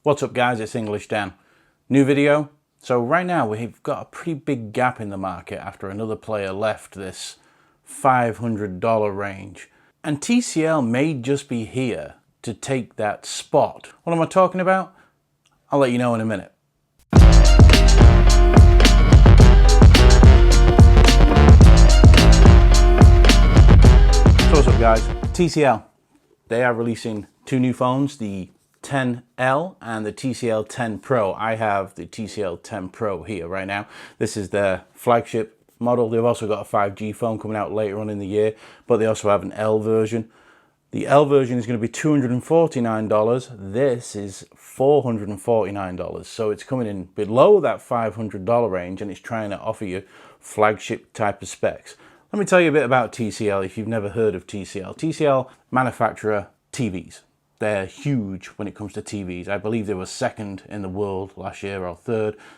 What's up guys, it's English Dan. New video. So right now we've got a pretty big gap in the market after another player left this $500 range. And TCL may just be here to take that spot. What am I talking about? I'll let you know in a minute. So what's up guys, TCL. They are releasing two new phones, the 10L and the TCL 10 Pro. I have the TCL 10 Pro here right now. This is their flagship model. They've also got a 5G phone coming out later on in the year, but they also have an L version. The L version is going to be $249. This is $449. So it's coming in below that $500 range and it's trying to offer you flagship type of specs. Let me tell you a bit about TCL if you've never heard of TCL. TCL manufacture TVs. They're huge when it comes to TVs. I believe they were second in the world last year or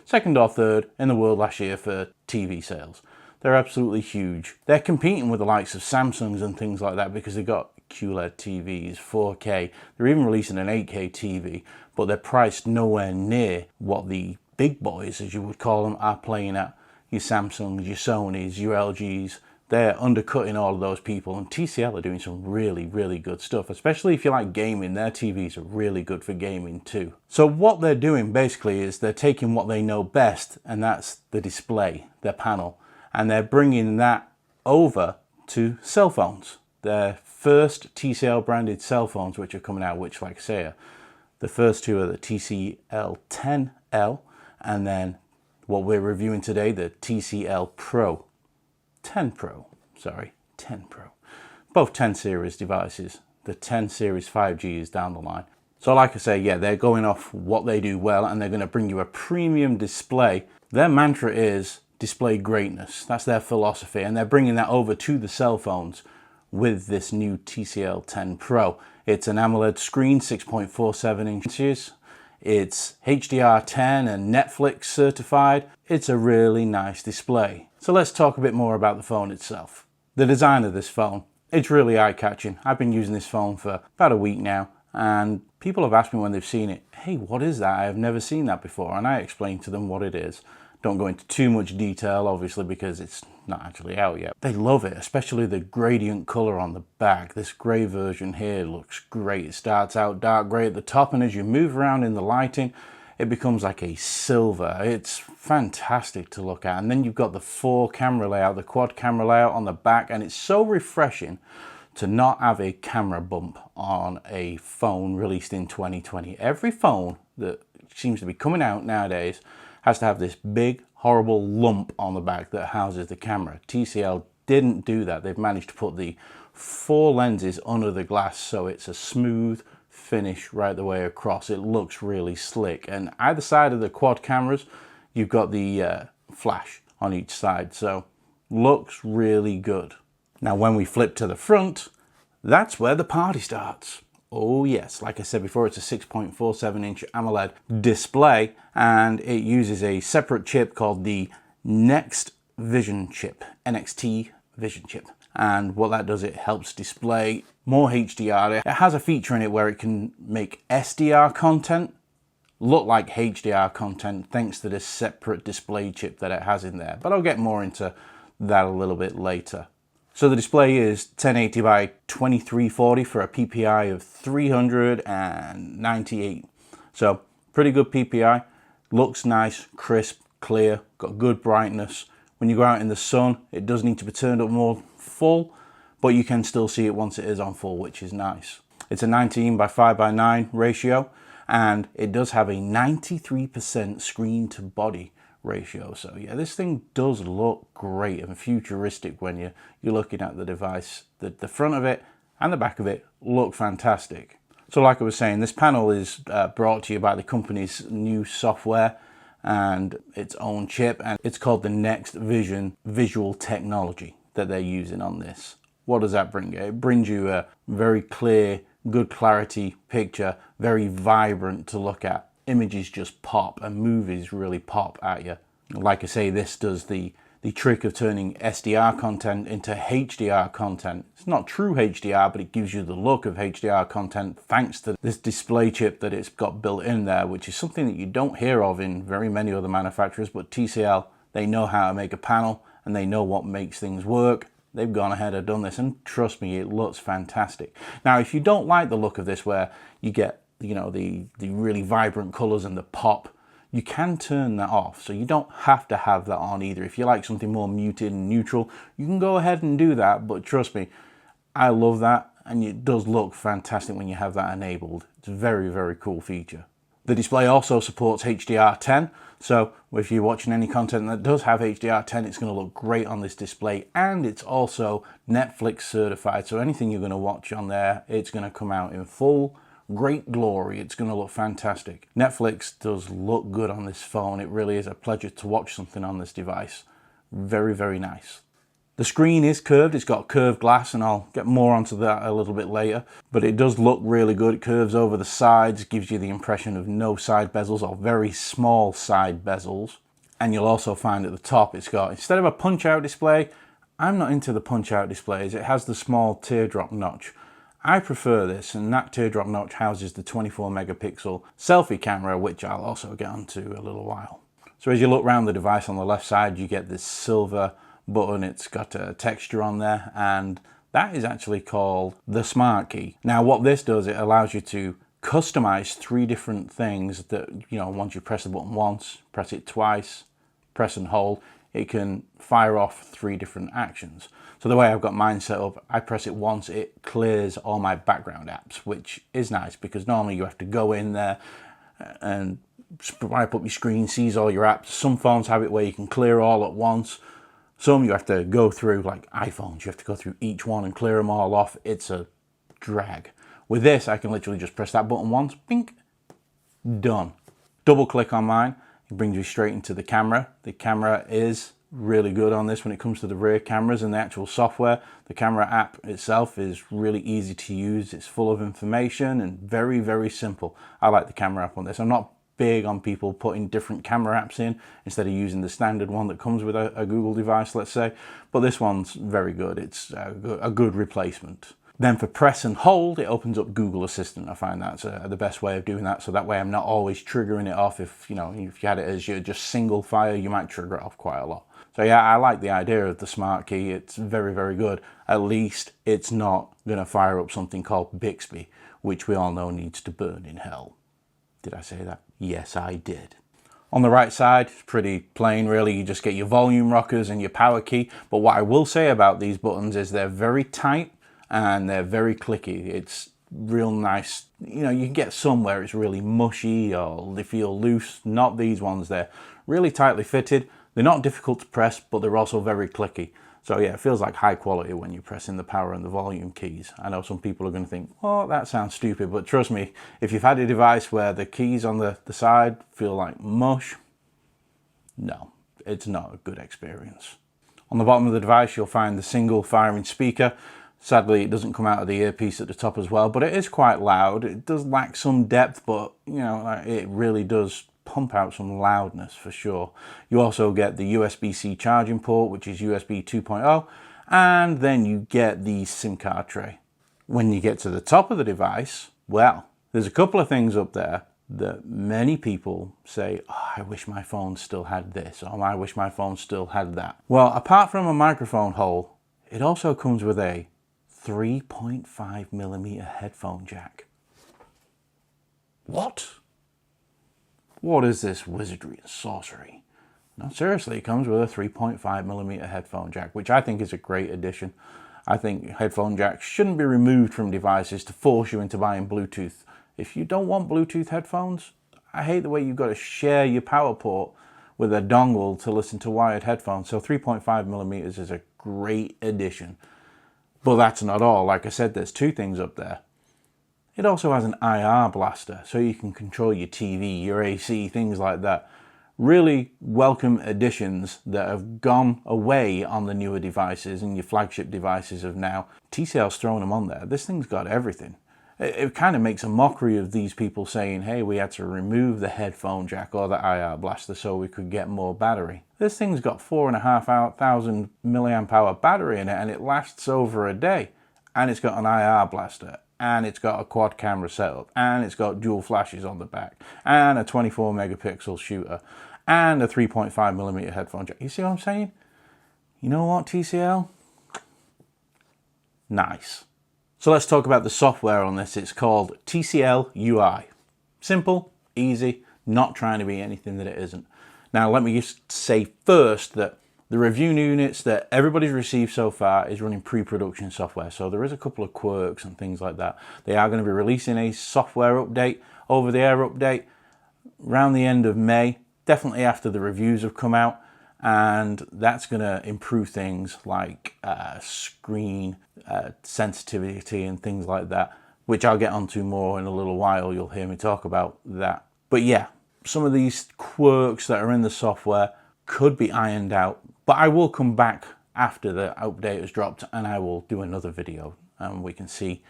second or third in the world last year for TV sales. They're absolutely huge. They're competing with the likes of Samsungs and things like that because they've got QLED TVs, 4K. They're even releasing an 8K TV, but they're priced nowhere near what the big boys, as you would call them, are playing at. Your Samsungs, your Sonys, your LGs. They're undercutting all of those people, and TCL are doing some really, really good stuff, especially if you like gaming. Their TVs are really good for gaming too. So what they're doing basically is they're taking what they know best, and that's the display, their panel, and they're bringing that over to cell phones. Their first TCL branded cell phones which are coming out, which like I say, the first two are the TCL 10L, and then what we're reviewing today, the TCL Pro. 10 Pro. Both 10 series devices. The 10 series 5G is down the line. So like I say, yeah, they're going off what they do well and they're going to bring you a premium display. Their mantra is display greatness. That's their philosophy, and they're bringing that over to the cell phones with this new TCL 10 Pro. It's an AMOLED screen, 6.47 inches. It's HDR10 and Netflix certified. It's a really nice display. So let's talk a bit more about the phone itself. The design of this phone, it's really eye-catching. I've been using this phone for about a week now, and people have asked me when they've seen it, hey, what is that? I have never seen that before. And I explain to them what it is. Don't go into too much detail, obviously, because it's not actually out yet. They love it, especially the gradient color on the back. This gray version here looks great. It starts out dark gray at the top, and as you move around in the lighting, it becomes like a silver. It's fantastic to look at. And then you've got the 4 camera layout, the quad camera layout on the back, and it's so refreshing to not have a camera bump on a phone released in 2020. Every phone that seems to be coming out nowadays has to have this big, horrible lump on the back that houses the camera. TCL didn't do that. They've managed to put the 4 lenses under the glass so it's a smooth finish right the way across. It looks really slick, and either side of the quad cameras you've got the flash on each side, so looks really good. Now when we flip to the front, that's where the party starts. Oh yes, like I said before, it's a 6.47 inch AMOLED display, and it uses a separate chip called the NXT Vision chip, NXT Vision chip. And what that does, it helps display more HDR. It has a feature in it where it can make SDR content look like HDR content thanks to this separate display chip that it has in there. But I'll get more into that a little bit later. So the display is 1080 by 2340 for a PPI of 398. So pretty good PPI. Looks nice, crisp, clear, got good brightness. When you go out in the sun, it does need to be turned up more full, but you can still see it once it is on full, which is nice. It's a 19 by 5 by 9 ratio, and it does have a 93% screen to body ratio. So yeah, this thing does look great and futuristic when you're looking at the device. The front of it and the back of it look fantastic. So like I was saying, this panel is brought to you by the company's new software and its own chip, and it's called the NXT Vision visual technology that they're using on this. What does that bring you? It brings you a very clear, good clarity picture, very vibrant to look at. Images just pop and movies really pop at you. Like I say, this does the the trick of turning SDR content into HDR content. It's not true HDR, but it gives you the look of HDR content thanks to this display chip that it's got built in there, which is something that you don't hear of in very many other manufacturers, but TCL, they know how to make a panel and they know what makes things work. They've gone ahead and done this, and trust me, it looks fantastic. Now, if you don't like the look of this, where you get, you know, the really vibrant colors and the pop, you can turn that off. So you don't have to have that on either. If you like something more muted and neutral, you can go ahead and do that. But trust me, I love that, and it does look fantastic when you have that enabled. It's a very, very cool feature. The display also supports HDR10, so if you're watching any content that does have HDR10, it's going to look great on this display, and it's also Netflix certified, so anything you're going to watch on there, it's going to come out in full great glory. It's going to look fantastic. Netflix does look good on this phone. It really is a pleasure to watch something on this device. Very, very nice. The screen is curved, it's got curved glass, and I'll get more onto that a little bit later, but it does look really good. It curves over the sides, gives you the impression of no side bezels or very small side bezels. And you'll also find at the top it's got, instead of a punch out display, I'm not into the punch out displays, it has the small teardrop notch. I prefer this, and that teardrop notch houses the 24 megapixel selfie camera, which I'll also get onto a little while. So as you look around the device on the left side, you get this silver button. It's got a texture on there, and that is actually called the smart key. Now what this does, it allows you to customize 3 different things that, you know, once you press the button once, press it twice, press and hold, it can fire off 3 different actions. So the way I've got mine set up, I press it once, it clears all my background apps, which is nice because normally you have to go in there and swipe up your screen, sees all your apps. Some phones have it where you can clear all at once. Some you have to go through, like iPhones, you have to go through each one and clear them all off. It's a drag. With this, I can literally just press that button once, bink, done. Double click on mine, it brings you straight into the camera. The camera is really good on this when it comes to the rear cameras and the actual software. The camera app itself is really easy to use. It's full of information and very, very simple. I like the camera app on this. I'm not big on people putting different camera apps in instead of using the standard one that comes with a Google device, let's say, but this one's very good. It's a good replacement. Then for press and hold, it opens up Google Assistant. I find that's the best way of doing that, so that way I'm not always triggering it off. If you had it as your just single fire, you might trigger it off quite a lot. So yeah, I like the idea of the smart key. It's very, very good. At least it's not going to fire up something called Bixby, which we all know needs to burn in hell. Did I say that? Yes, I did. On the right side, it's pretty plain really. You just get your volume rockers and your power key. But what I will say about these buttons is they're very tight and they're very clicky. It's real nice. You know, you can get some where it's really mushy or they feel loose. Not these ones. They're really tightly fitted. They're not difficult to press, but they're also very clicky. So yeah, it feels like high quality when you're pressing the power and the volume keys. I know some people are going to think, oh, that sounds stupid, but trust me, if you've had a device where the keys on the side feel like mush, no, it's not a good experience. On the bottom of the device, you'll find the single firing speaker. Sadly, it doesn't come out of the earpiece at the top as well, but it is quite loud. It does lack some depth, but you know, it really does pump out some loudness for sure. You also get the USB-C charging port, which is USB 2.0, and then you get the SIM card tray. When you get to the top of the device, well, there's a couple of things up there that many people say, oh, I wish my phone still had this, or I wish my phone still had that. Well, apart from a microphone hole, it also comes with a 3.5mm headphone jack. What? What is this wizardry and sorcery? No, seriously, it comes with a 3.5mm headphone jack, which I think is a great addition. I think headphone jacks shouldn't be removed from devices to force you into buying Bluetooth. If you don't want Bluetooth headphones, I hate the way you've got to share your power port with a dongle to listen to wired headphones. So 3.5mm is a great addition. But that's not all. Like I said, there's 2 things up there. It also has an IR blaster, so you can control your TV, your AC, things like that. Really welcome additions that have gone away on the newer devices and your flagship devices of now. TCL's thrown them on there. This thing's got everything. It kind of makes a mockery of these people saying, hey, we had to remove the headphone jack or the IR blaster so we could get more battery. This thing's got 4,500 milliamp hour battery in it, and it lasts over a day. And it's got an IR blaster, and it's got a quad camera setup, and it's got dual flashes on the back, and a 24 megapixel shooter, and a 3.5mm headphone jack. You see what I'm saying? You know what, TCL? Nice. So let's talk about the software on this. It's called TCL UI. Simple, easy, not trying to be anything that it isn't. Now let me just say first that the review units that everybody's received so far is running pre-production software. So there is a couple of quirks and things like that. They are going to be releasing a software update, over-the-air update, around the end of May, definitely after the reviews have come out. And that's going to improve things like screen sensitivity and things like that, which I'll get onto more in a little while. You'll hear me talk about that. But yeah, some of these quirks that are in the software could be ironed out, but I will come back after the update has dropped and I will do another video and we can see,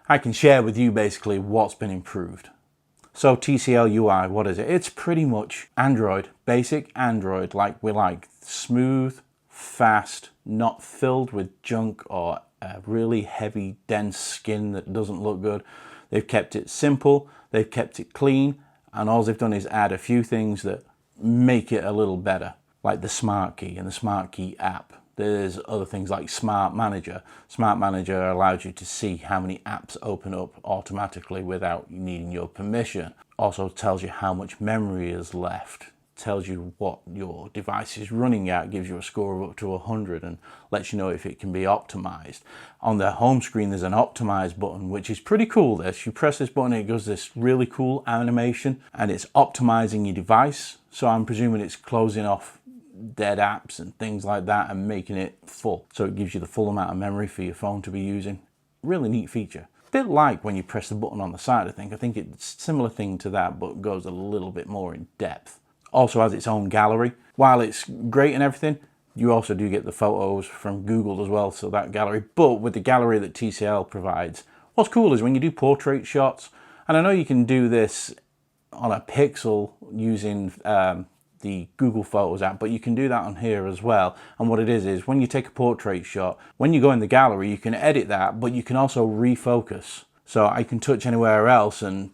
I can share with you basically what's been improved. So TCL UI, what is it? It's pretty much Android, basic Android like we like. Smooth, fast, not filled with junk or a really heavy, dense skin that doesn't look good. They've kept it simple, they've kept it clean, and all they've done is add a few things that make it a little better, like the Smart Key and the Smart Key app. There's other things like Smart Manager. Smart Manager allows you to see how many apps open up automatically without needing your permission. Also tells you how much memory is left. Tells you what your device is running at, gives you a score of up to 100 and lets you know if it can be optimized. On the home screen there's an optimize button, which is pretty cool. You press this button, it does this really cool animation and it's optimizing your device. So I'm presuming it's closing off dead apps and things like that and making it full. So it gives you the full amount of memory for your phone to be using. Really neat feature. A bit like when you press the button on the side, I think it's a similar thing to that, but goes a little bit more in depth. Also has its own gallery. While it's great and everything, you also do get the photos from Google as well, so that gallery. But with the gallery that TCL provides, what's cool is when you do portrait shots, and I know you can do this on a Pixel using the Google Photos app, but you can do that on here as well. And what it is when you take a portrait shot, when you go in the gallery, you can edit that, but you can also refocus. So I can touch anywhere else and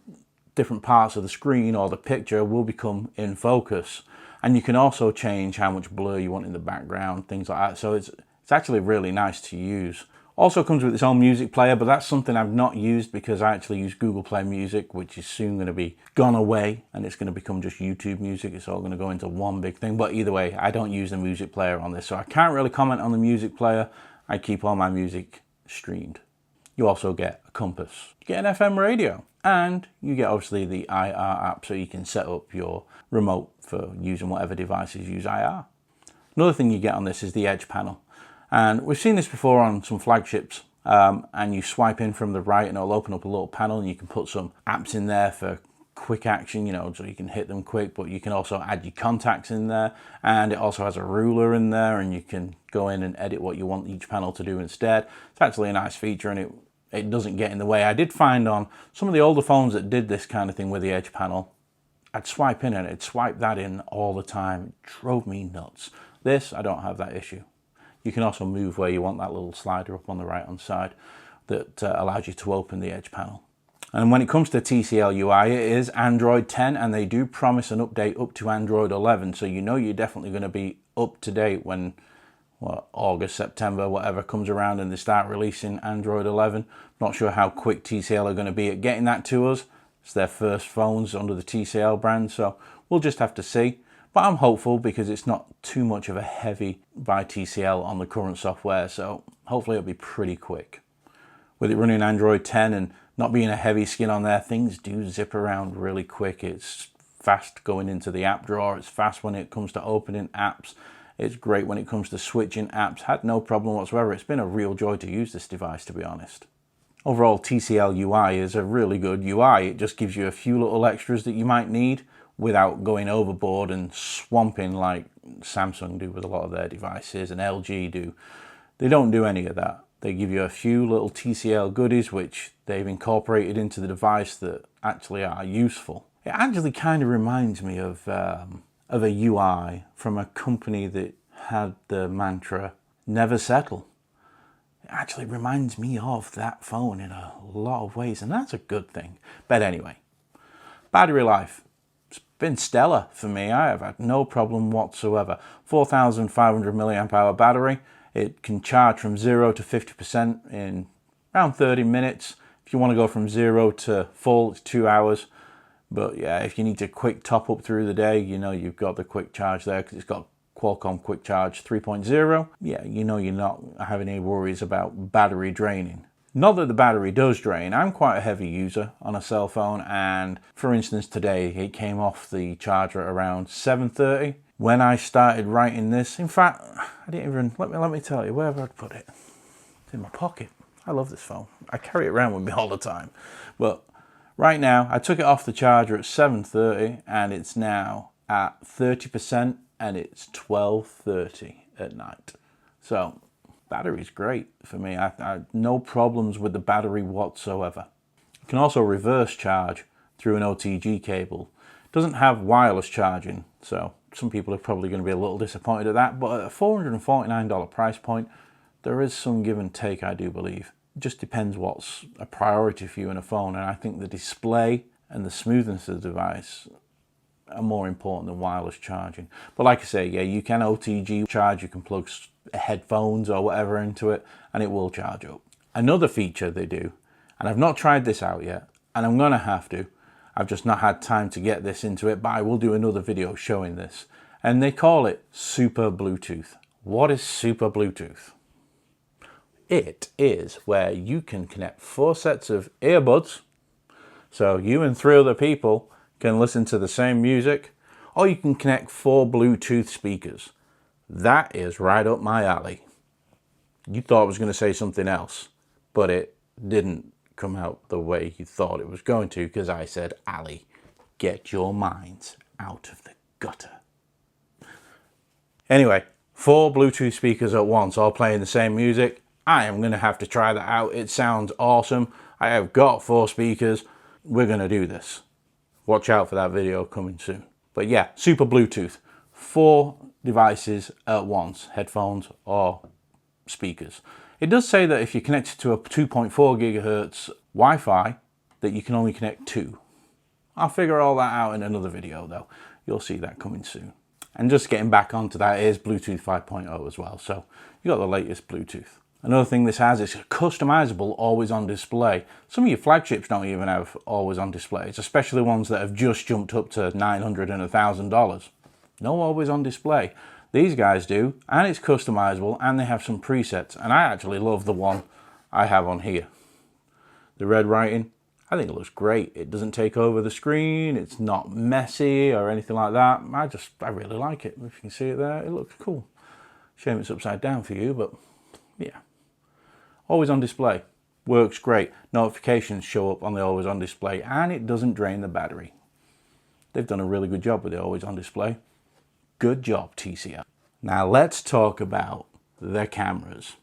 different parts of the screen or the picture will become in focus. And you can also change how much blur you want in the background, things like that. So it's actually really nice to use. Also comes with its own music player, but that's something I've not used because I actually use Google Play Music, which is soon going to be gone away and it's going to become just YouTube Music. It's all going to go into one big thing. But either way, I don't use the music player on this, so I can't really comment on the music player. I keep all my music streamed. You also get a compass. You get an FM radio. And you get obviously the IR app so you can set up your remote for using whatever devices use IR. Another thing you get on this is the Edge panel. And we've seen this before on some flagships. And you swipe in from the right and it'll open up a little panel and you can put some apps in there for quick action, you know, so you can hit them quick, but you can also add your contacts in there. And it also has a ruler in there and you can go in and edit what you want each panel to do instead. It's actually a nice feature and it doesn't get in the way. I did find on some of the older phones that did this kind of thing with the Edge panel, I'd swipe in and it'd swipe that in all the time. It drove me nuts. This, I don't have that issue. You can also move where you want that little slider up on the right hand side that allows you to open the Edge panel. And when it comes to TCL UI, it is Android 10 and they do promise an update up to Android 11. So you know you're definitely going to be up to date when August, September, whatever comes around and they start releasing Android 11. Not sure how quick TCL are going to be at getting that to us. It's their first phones under the TCL brand, so we'll just have to see. But I'm hopeful because it's not too much of a heavy by TCL on the current software, so hopefully it'll be pretty quick. With it running Android 10 and not being a heavy skin on there, things do zip around really quick. It's fast going into the app drawer. It's fast when it comes to opening apps. It's great when it comes to switching apps. Had no problem whatsoever. It's been a real joy to use this device, to be honest. Overall, TCL UI is a really good UI. It just gives you a few little extras that you might need without going overboard and swamping like Samsung do with a lot of their devices and LG do. They don't do any of that. They give you a few little TCL goodies which they've incorporated into the device that actually are useful. It actually kind of reminds me of a UI from a company that had the mantra, never settle. It actually reminds me of that phone in a lot of ways, and that's a good thing. But anyway, battery life. It's been stellar for me. I have had no problem whatsoever. 4,500 milliamp hour battery. It can charge from 0 to 50% in around 30 minutes. If you want to go from 0 to full, it's 2 hours. But yeah, if you need to quick top up through the day, you know you've got the quick charge there because it's got Qualcomm Quick Charge 3.0. Yeah, you know you're not having any worries about battery draining. Not that the battery does drain. I'm quite a heavy user on a cell phone, and for instance today it came off the charger around 7:30. When I started writing this, in fact, I didn't even, let me tell you, where have I put it? It's in my pocket. I love this phone. I carry it around with me all the time. But right now, I took it off the charger at 7:30 and it's now at 30% and it's 12:30 at night. So, battery's great for me. I no problems with the battery whatsoever. You can also reverse charge through an OTG cable. It doesn't have wireless charging, so some people are probably going to be a little disappointed at that, but at a $449 price point, there is some give and take, I do believe. It just depends what's a priority for you in a phone, and I think the display and the smoothness of the device are more important than wireless charging. But like I say, yeah, you can OTG charge, you can plug headphones or whatever into it, and it will charge up. Another feature they do, and I've not tried this out yet, and I'm going to have to, I've just not had time to get this into it, but I will do another video showing this. And they call it Super Bluetooth. What is Super Bluetooth? It is where you can connect 4 sets of earbuds, so you and 3 other people can listen to the same music, or you can connect 4 Bluetooth speakers. That is right up my alley. You thought I was going to say something else, but it didn't come out the way you thought it was going to, because I said alley. Get your minds out of the gutter. Anyway, 4 Bluetooth speakers at once, all playing the same music. I am going to have to try that out. It sounds awesome. I have got 4 speakers. We're going to do this. Watch out for that video coming soon. But yeah, Super Bluetooth. 4 devices at once, headphones or speakers. It does say that if you connect it to a 2.4 gigahertz Wi-Fi, that you can only connect 2. I'll figure all that out in another video though. You'll see that coming soon. And just getting back onto that, it is Bluetooth 5.0 as well. So you got the latest Bluetooth. Another thing this has is a customizable always on display. Some of your flagships don't even have always on displays, especially ones that have just jumped up to $900 and $1,000. No always on display. These guys do, and it's customizable, and they have some presets, and I actually love the one I have on here. The red writing, I think it looks great. It doesn't take over the screen, it's not messy or anything like that. I really like it. If you can see it there, it looks cool. Shame it's upside down for you, but yeah. Always on display, works great. Notifications show up on the always on display, and it doesn't drain the battery. They've done a really good job with the always on display. Good job, TCL. Now let's talk about the cameras.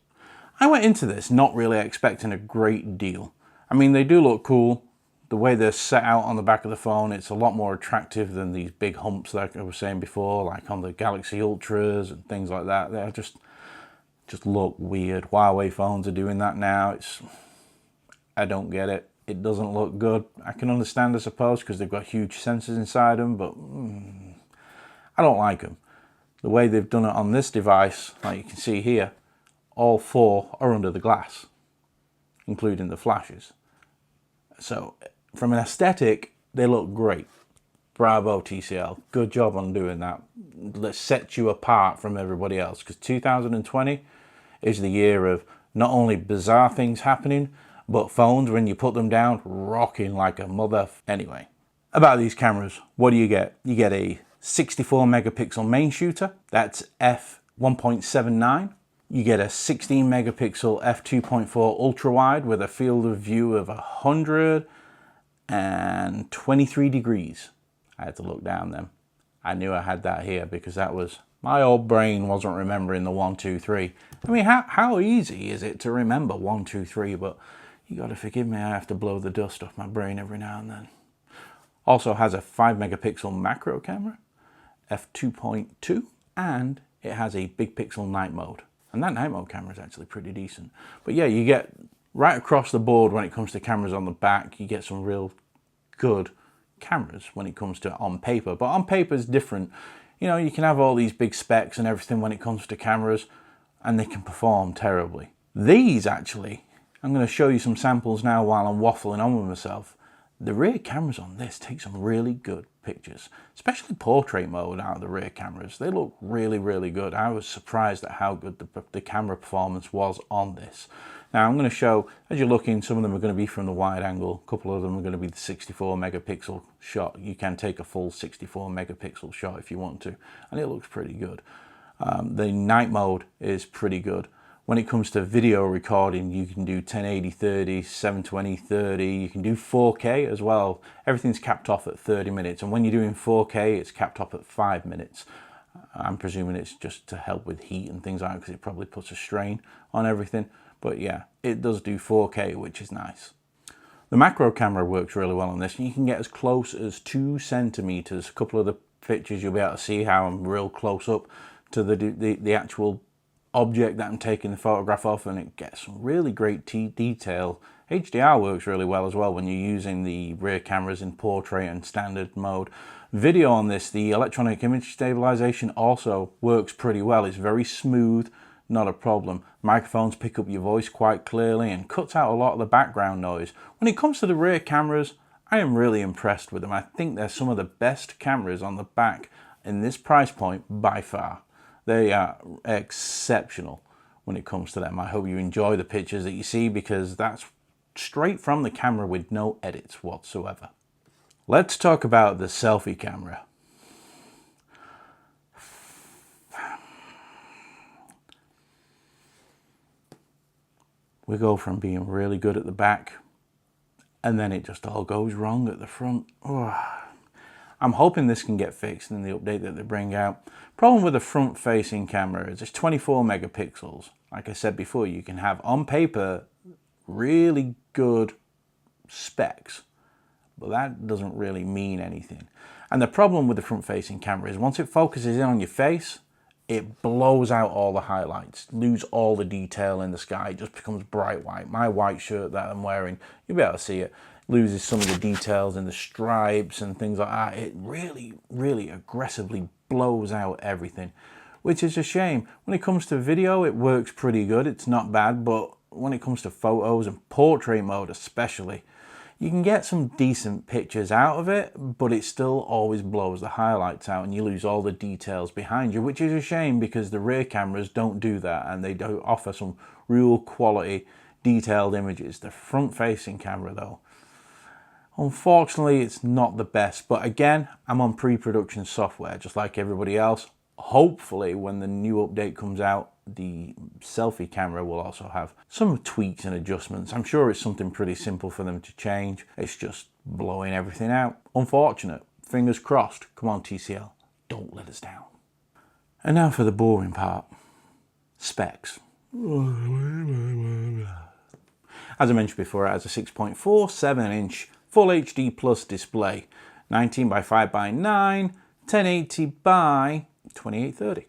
I went into this not really expecting a great deal. I mean, they do look cool. The way they're set out on the back of the phone, it's a lot more attractive than these big humps like I was saying before, like on the Galaxy Ultras and things like that. They just look weird. Huawei phones are doing that now. I don't get it. It doesn't look good. I can understand, I suppose, because they've got huge sensors inside them, but I don't like them. The way they've done it on this device, like you can see here, all 4 are under the glass, including the flashes. So from an aesthetic, they look great. Bravo TCL, good job on doing that. Let's set you apart from everybody else, because 2020 is the year of not only bizarre things happening, but phones, when you put them down, rocking like a mother. Anyway, about these cameras, what do you get? You get a 64 megapixel main shooter, that's f1.79. You get a 16 megapixel f2.4 ultra wide with a field of view of 123 degrees. I had to look down then. I knew I had that here because that was My old brain wasn't remembering the 1, 2, 3. I mean, how easy is it to remember 1, 2, 3? But you got to forgive me, I have to blow the dust off my brain every now and then. Also has a 5 megapixel macro camera, f2.2, and it has a big pixel night mode. And that night mode camera is actually pretty decent. But yeah, you get right across the board when it comes to cameras on the back, you get some real good cameras when it comes to on paper. But on paper is different. You know, you can have all these big specs and everything when it comes to cameras, and they can perform terribly. These actually, I'm going to show you some samples now while I'm waffling on with myself. The rear cameras on this take some really good pictures, especially portrait mode out of the rear cameras. They look really, really good. I was surprised at how good the camera performance was on this. Now I'm going to show, as you're looking, some of them are going to be from the wide angle. A couple of them are going to be the 64 megapixel shot. You can take a full 64 megapixel shot if you want to, and it looks pretty good. The night mode is pretty good. When it comes to video recording, you can do 1080-30, 720-30, you can do 4K as well. Everything's capped off at 30 minutes, and when you're doing 4K, it's capped off at 5 minutes. I'm presuming it's just to help with heat and things like that, because it probably puts a strain on everything. But yeah, it does do 4K, which is nice. The macro camera works really well on this, and you can get as close as 2 centimeters. A couple of the pictures you'll be able to see how I'm real close up to the actual object that I'm taking the photograph of, and it gets some really great detail. HDR works really well as well when you're using the rear cameras in portrait and standard mode. Video on this, the electronic image stabilization also works pretty well. It's very smooth, not a problem. Microphones pick up your voice quite clearly and cuts out a lot of the background noise. When it comes to the rear cameras, I am really impressed with them. I think they're some of the best cameras on the back in this price point by far. They are exceptional when it comes to them. I hope you enjoy the pictures that you see, because that's straight from the camera with no edits whatsoever. Let's talk about the selfie camera. We go from being really good at the back, and then it just all goes wrong at the front. Oh. I'm hoping this can get fixed in the update that they bring out. Problem with the front-facing camera is it's 24 megapixels. Like I said before, you can have, on paper, really good specs, but that doesn't really mean anything. And the problem with the front-facing camera is once it focuses in on your face, it blows out all the highlights, lose all the detail in the sky. It just becomes bright white. My white shirt that I'm wearing, you'll be able to see it, loses some of the details in the stripes and things like that. It really, really aggressively blows out everything, which is a shame. When it comes to video, it works pretty good. It's not bad, but when it comes to photos and portrait mode especially, you can get some decent pictures out of it, but it still always blows the highlights out and you lose all the details behind you, which is a shame because the rear cameras don't do that, and they don't offer some real quality detailed images. The front-facing camera though, unfortunately, it's not the best, but again, I'm on pre-production software just like everybody else. Hopefully, when the new update comes out, the selfie camera will also have some tweaks and adjustments. I'm sure it's something pretty simple for them to change. It's just blowing everything out. Unfortunate. Fingers crossed. Come on, TCL. Don't let us down. And now for the boring part. Specs. As I mentioned before, it has a 6.47-inch Full HD Plus display, 19 by 5 by 9, 1080 by 2830,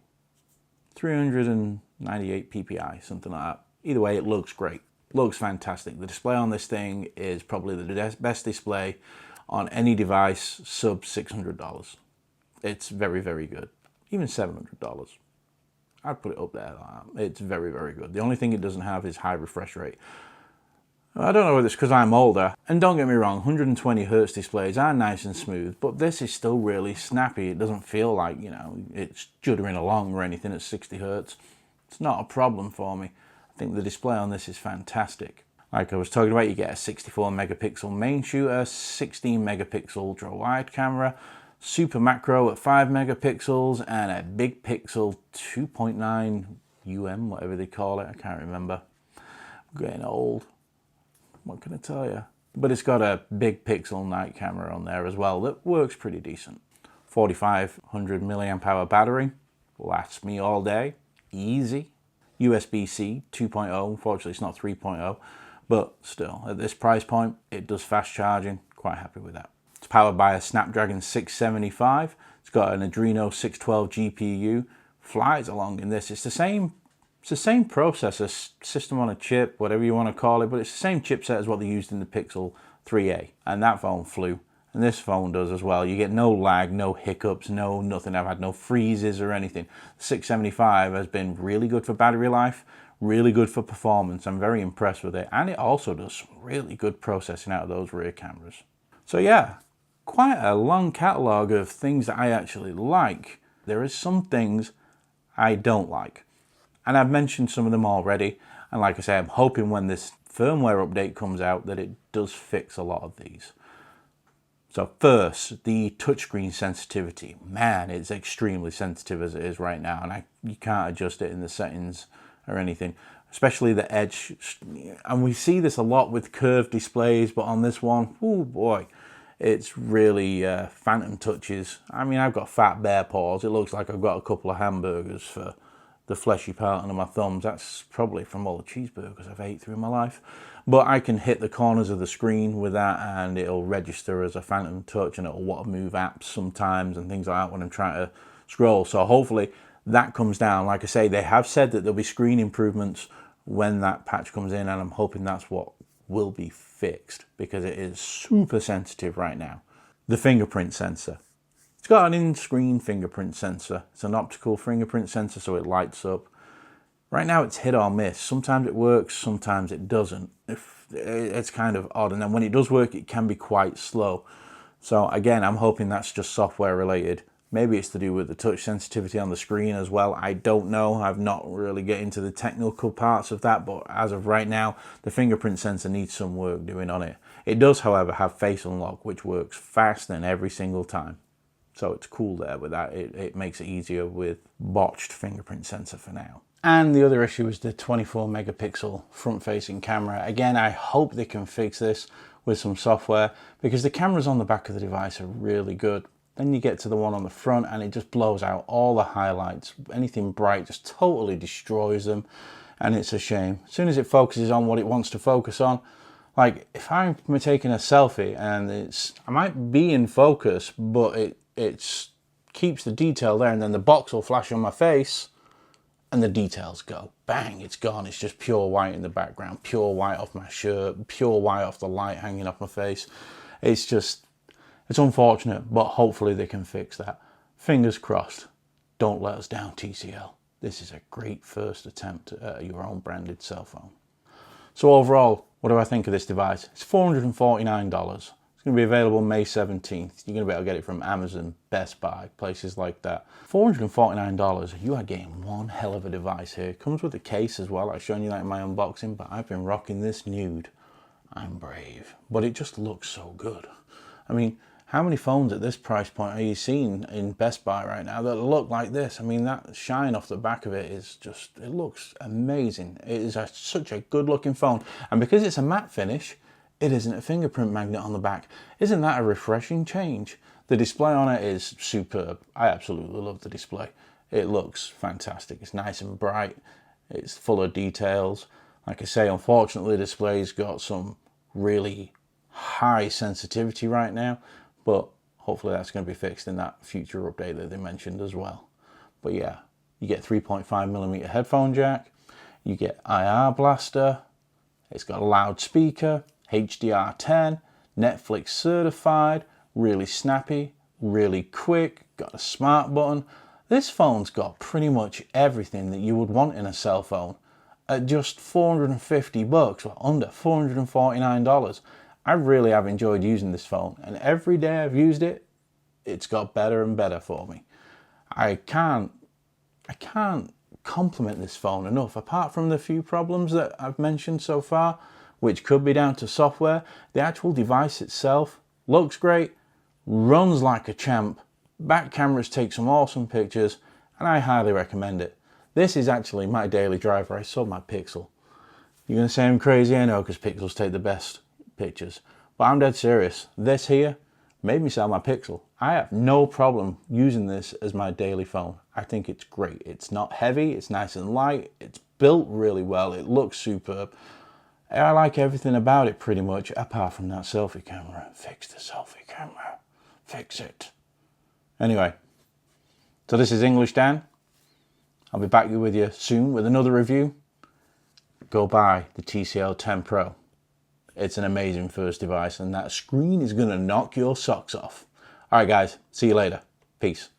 398 ppi, something like that. Either way, it looks great. Looks fantastic. The display on this thing is probably the best display on any device sub $600. It's very, very good. Even $700. I'd put it up there. It's very, very good. The only thing it doesn't have is high refresh rate. I don't know whether it's because I'm older, and don't get me wrong, 120 Hz displays are nice and smooth, but this is still really snappy. It doesn't feel like, you know, it's juddering along or anything at 60 Hz. It's not a problem for me. I think the display on this is fantastic. Like I was talking about, you get a 64 megapixel main shooter, 16 megapixel ultra wide camera, super macro at 5 megapixels, and a big pixel 2.9 UM, whatever they call it, I can't remember. I'm getting old. What can I tell you? But it's got a big pixel night camera on there as well that works pretty decent. 4500 milliamp hour battery. lasts me all day, easy. USB-C 2.0, unfortunately it's not 3.0, but still, at this price point, it does fast charging, quite happy with that. It's powered by a Snapdragon 675, it's got an Adreno 612 GPU, flies along in this. It's the same processor, system on a chip, whatever you want to call it, but it's the same chipset as what they used in the Pixel 3a, and that phone flew. And this phone does as well. You get no lag, no hiccups, no nothing. I've had no freezes or anything. The 675 has been really good for battery life, really good for performance. I'm very impressed with it. And it also does some really good processing out of those rear cameras. So yeah, quite a long catalogue of things that I actually like. There is some things I don't like. And I've mentioned some of them already. And like I say, I'm hoping when this firmware update comes out that it does fix a lot of these. So first, the touchscreen sensitivity. Man, it's extremely sensitive as it is right now, and you can't adjust it in the settings or anything, especially the edge. And we see this a lot with curved displays, but on this one, oh boy, it's really phantom touches. I mean, I've got fat bare paws. It looks like I've got a couple of hamburgers for the fleshy part under my thumbs. That's probably from all the cheeseburgers I've ate through my life. But I can hit the corners of the screen with that and it'll register as a phantom touch, and it'll want to move apps sometimes and things like that when I'm trying to scroll. So hopefully that comes down. Like I say, they have said that there'll be screen improvements when that patch comes in, and I'm hoping that's what will be fixed because it is super sensitive right now. The fingerprint sensor. It's got an in-screen fingerprint sensor. It's an optical fingerprint sensor, so it lights up. Right now it's hit or miss. Sometimes it works, sometimes it doesn't. It's kind of odd, and then when it does work, it can be quite slow. So again, I'm hoping that's just software related. Maybe it's to do with the touch sensitivity on the screen as well. I don't know. I've not really get into the technical parts of that, but as of right now, the fingerprint sensor needs some work doing on it. It does, however, have face unlock, which works fast and every single time. So it's cool there with that. It makes it easier with botched fingerprint sensor for now. And the other issue is the 24 megapixel front-facing camera. Again, I hope they can fix this with some software because the cameras on the back of the device are really good. Then you get to the one on the front and it just blows out all the highlights. Anything bright just totally destroys them, and it's a shame. As soon as it focuses on what it wants to focus on, like if I'm taking a selfie and I might be in focus, but it keeps the detail there, and then the box will flash on my face and the details go. Bang, it's gone. It's just pure white in the background, pure white off my shirt, pure white off the light hanging off my face. It's unfortunate, but hopefully they can fix that. Fingers crossed. Don't let us down, TCL. This is a great first attempt at your own branded cell phone. So overall, what do I think of this device? It's $449. It's going to be available May 17th. You're going to be able to get it from Amazon, Best Buy, places like that. $449, you are getting one hell of a device here. It comes with a case as well. I've shown you that in my unboxing, but I've been rocking this nude. I'm brave. But it just looks so good. I mean, how many phones at this price point are you seeing in Best Buy right now that look like this? I mean, that shine off the back of it is just, it looks amazing. It is such a good looking phone. And because it's a matte finish, it isn't a fingerprint magnet on the back. Isn't that a refreshing change? The display on it is superb. I absolutely love the display. It looks fantastic. It's nice and bright. It's full of details. Like I say, unfortunately, the display's got some really high sensitivity right now, but hopefully that's going to be fixed in that future update that they mentioned as well. But yeah, you get 3.5mm headphone jack, you get IR blaster, it's got a loudspeaker, HDR10, Netflix certified, really snappy, really quick, got a smart button. This phone's got pretty much everything that you would want in a cell phone at just $450, or under $449. I really have enjoyed using this phone, and every day I've used it, it's got better and better for me. I can't compliment this phone enough. Apart from the few problems that I've mentioned so far, which could be down to software, the actual device itself looks great, runs like a champ, back cameras take some awesome pictures, and I highly recommend it. This is actually my daily driver. I sold my Pixel. You're going to say I'm crazy, I know, because Pixels take the best pictures, but I'm dead serious. This here made me sell my Pixel. I have no problem using this as my daily phone. I think it's great. It's not heavy, it's nice and light, it's built really well, it looks superb. I like everything about it pretty much, apart from that selfie camera. Fix the selfie camera. Fix it. Anyway, so this is English Dan. I'll be back with you soon with another review. Go buy the TCL 10 Pro. It's an amazing first device, and that screen is going to knock your socks off. Alright guys, see you later. Peace.